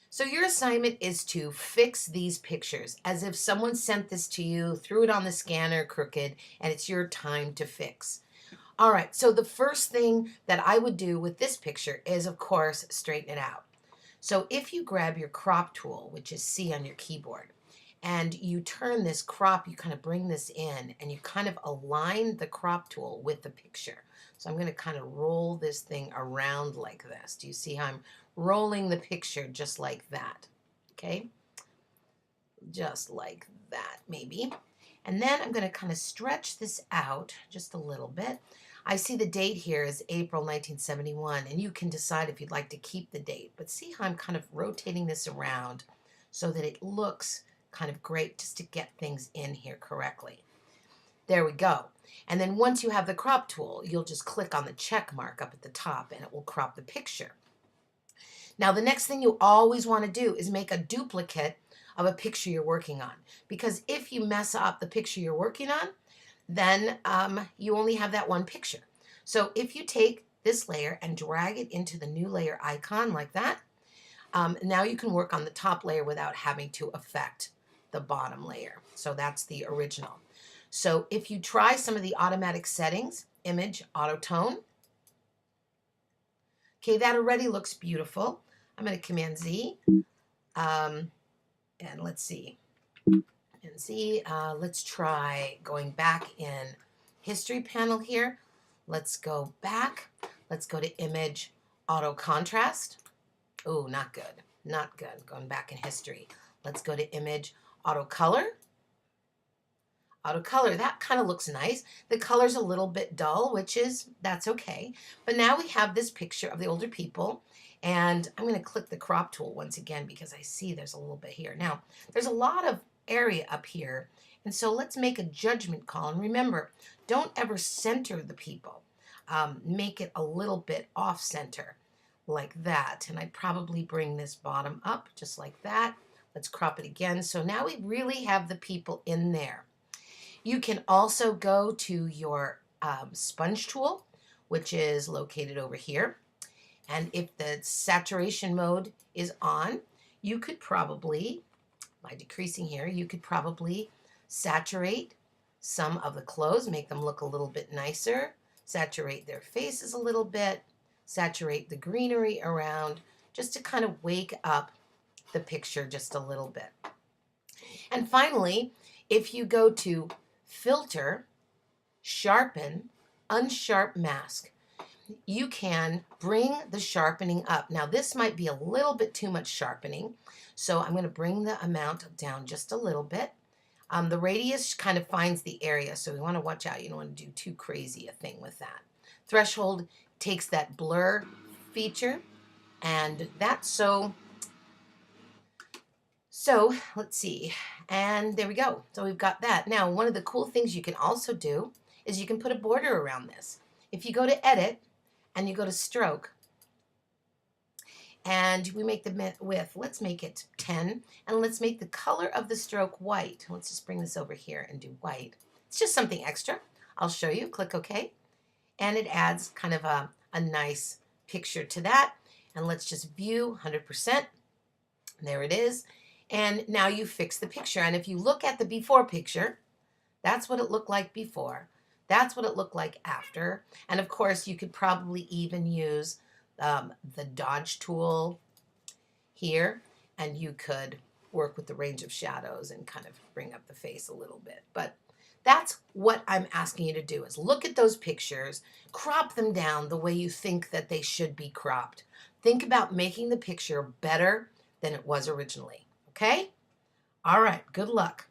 So your assignment is to fix these pictures as if someone sent this to you, threw it on the scanner crooked, and it's your time to fix. All right, so the first thing that I would do with this picture is, of course, straighten it out. So if you grab your crop tool, which is C on your keyboard, and you turn this crop, you kind of bring this in and you kind of align the crop tool with the picture. So I'm going to kind of roll this thing around like this. Do you see how I'm rolling the picture just like that? Okay, just like that maybe. And then I'm going to kind of stretch this out just a little bit. I see the date here is April 1971, and you can decide if you'd like to keep the date. But see how I'm kind of rotating this around so that it looks kind of great just to get things in here correctly. There we go. And then once you have the crop tool, you'll just click on the check mark up at the top and it will crop the picture. Now, the next thing you always want to do is make a duplicate of a picture you're working on. Because if you mess up the picture you're working on, then you only have that one picture. So if you take this layer and drag it into the new layer icon like that, now you can work on the top layer without having to affect the bottom layer. So that's the original. So if you try some of the automatic settings, image, auto tone, okay, that already looks beautiful. I'm going to Command Z, and let's see. And see, let's try going back in history panel here. Let's go back. Let's go to image, auto contrast. Oh, not good. Not good. Going back in history. Let's go to image, auto color. Auto color, that kind of looks nice. The color's a little bit dull, that's okay. But now we have this picture of the older people, and I'm going to click the crop tool once again because I see there's a little bit here. Now, there's a lot of area up here, and so let's make a judgment call. And remember, don't ever center the people. Make it a little bit off center like that. And I'd probably bring this bottom up just like that. Let's crop it again. So now we really have the people in there. You can also go to your sponge tool, which is located over here. And if the saturation mode is on, you could probably, by decreasing here, you could probably saturate some of the clothes, make them look a little bit nicer, saturate their faces a little bit, saturate the greenery around, just to kind of wake up the picture just a little bit. And finally, if you go to Filter, Sharpen, Unsharp Mask, you can bring the sharpening up. Now, this might be a little bit too much sharpening, so I'm going to bring the amount down just a little bit. The radius kind of finds the area, so we want to watch out. You don't want to do too crazy a thing with that. Threshold takes that blur feature, and that's so let's see, and there we go. So we've got that. Now, one of the cool things you can also do is you can put a border around this. If you go to Edit and you go to Stroke, and we make the width, let's make it 10, and let's make the color of the stroke white. Let's just bring this over here and do white. It's just something extra. I'll show you. Click OK, and it adds kind of a nice picture to that. And let's just view 100%. There it is. And now you fix the picture. And if you look at the before picture, that's what it looked like before. That's what it looked like after. And of course, you could probably even use the dodge tool here, and you could work with the range of shadows and kind of bring up the face a little bit. But that's what I'm asking you to do, is look at those pictures, crop them down the way you think that they should be cropped. Think about making the picture better than it was originally. Okay? All right, good luck.